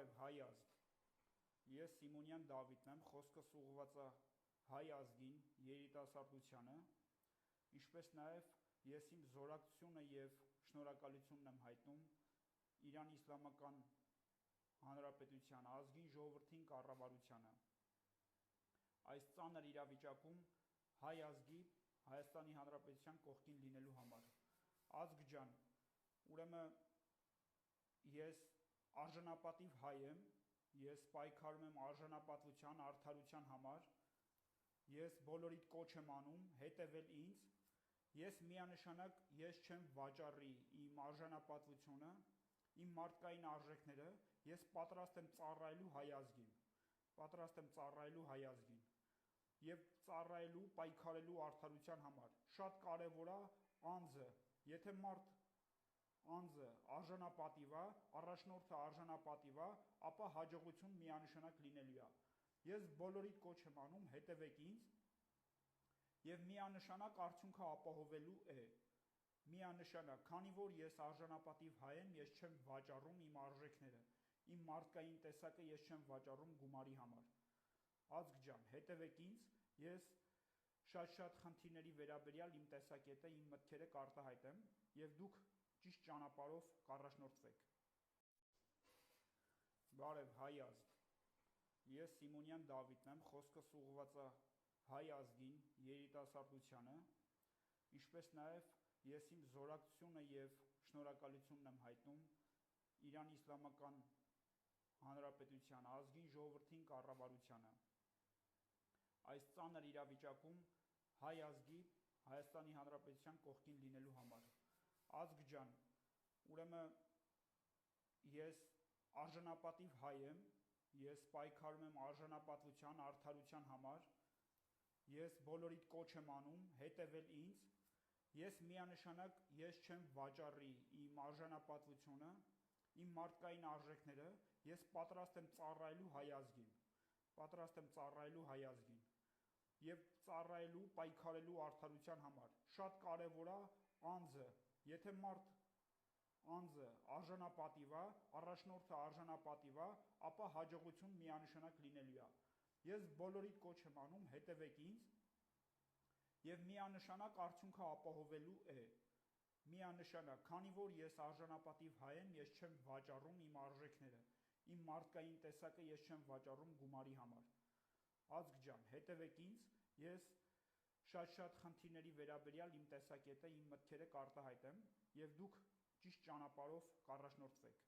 Բարև հայ ազգ, ես Սիմոնյան Դավիթն եմ, խոսքս ուղղված է հայ ազգին, երիտասարդությանը, ինչպես նաև ես իմ զորակցությունը և շնորհակալությունն եմ հայտնում Իրանի Իսլամական Հանրապետության ազգին ժողովրդին կառավարությանը։ Այս ծանր իրավիճակում հայ ազգի Հայաստանի Հանրապետության կողքին լինելու համար։ Ազգ ջան, ուրեմն ես արժանապատիվ հայ եմ, ես պայքարում եմ արժանապատվության, արդարության համար, ես բոլորիդ կոչ եմ անում հետևել ինձ, ես միանշանակ ես չեմ վաճառի իմ արժանապատվությունը, իմ մարդկային արժեքները, ես պատրաստ եմ ծառայելու հայ ազգին, եւ ծառայելու, պայքարելու արդարության համար։ Շատ կարևոր է անձը, եթե անձը արժանապատիվ է, առաջնորդը արժանապատիվ է, ապա հաջողություն միանշանակ լինելու է։ Ես բոլորիդ կոչ եմ անում հետևեք ինձ եւ միանշանակ արդյունքը ապահովելու է։ Միանշանակ, քանի որ ես արժանապատիվ հայ եմ, ես չեմ վաճառում իմ արժեքները, իմ մարդկային տեսակը ես չեմ վաճառում գումարի համար։ Ազգ ջան, հետևեք ինձ, ես շատ խնդիրների վերաբերյալ իմ տեսակետը, իմ մտքերը կարտահայտեմ եւ դուք ճիշտ ճանապարհով կառաջնորդվեք։ Բարև հայ ազգ, ես Սիմոնյան Դավիթն եմ, խոսքս ուղղված է հայ ազգին, երիտասարդությանը, ինչպես նաև ես իմ զորակցությունը եւ շնորհակալությունն եմ հայտնում Իրանի Իսլամական Հանրապետության ազգին ժողովրդին կառավարությանը։ Այս ծանր իրավիճակում հայ ազգի Հայաստանի Հանրապետության կողքին լինելու համար։ Ազգ ջան, ուրեմն ես արժանապատիվ հայ եմ, ես պայքարում եմ արժանապատվության, արդարության համար, ես բոլորիդ կոչ եմ անում հետևել ինձ, ես միանշանակ ես չեմ վաճառի իմ արժանապատվությունը, իմ մարդկային արժեքները, ես պատրաստ եմ ծառայելու հայ ազգին եւ ծառայելու, պայքարելու արդարության համար։ Շատ կարևոր է անձը, եթե անձը արժանապատիվ է, առաջնորդը արժանապատիվ է, ապա հաջողություն միանշանակ լինելու է։ Ես բոլորիդ կոչ եմ անում հետևեք ինձ եւ միանշանակ արդյունքը ապահովելու է։ Միանշանակ, քանի որ ես արժանապատիվ հայ եմ, ես չեմ վաճառում իմ արժեքները, իմ մարդկային տեսակը ես չեմ վաճառում գումարի համար։ Ազգ ջան, հետևեք ինձ, ես շատ խնդիրների վերաբերյալ իմ տեսակետը, իմ մտքերը կարտահայտեմ եւ դուք ճիշտ ճանապարհով կառաջնորդվեք։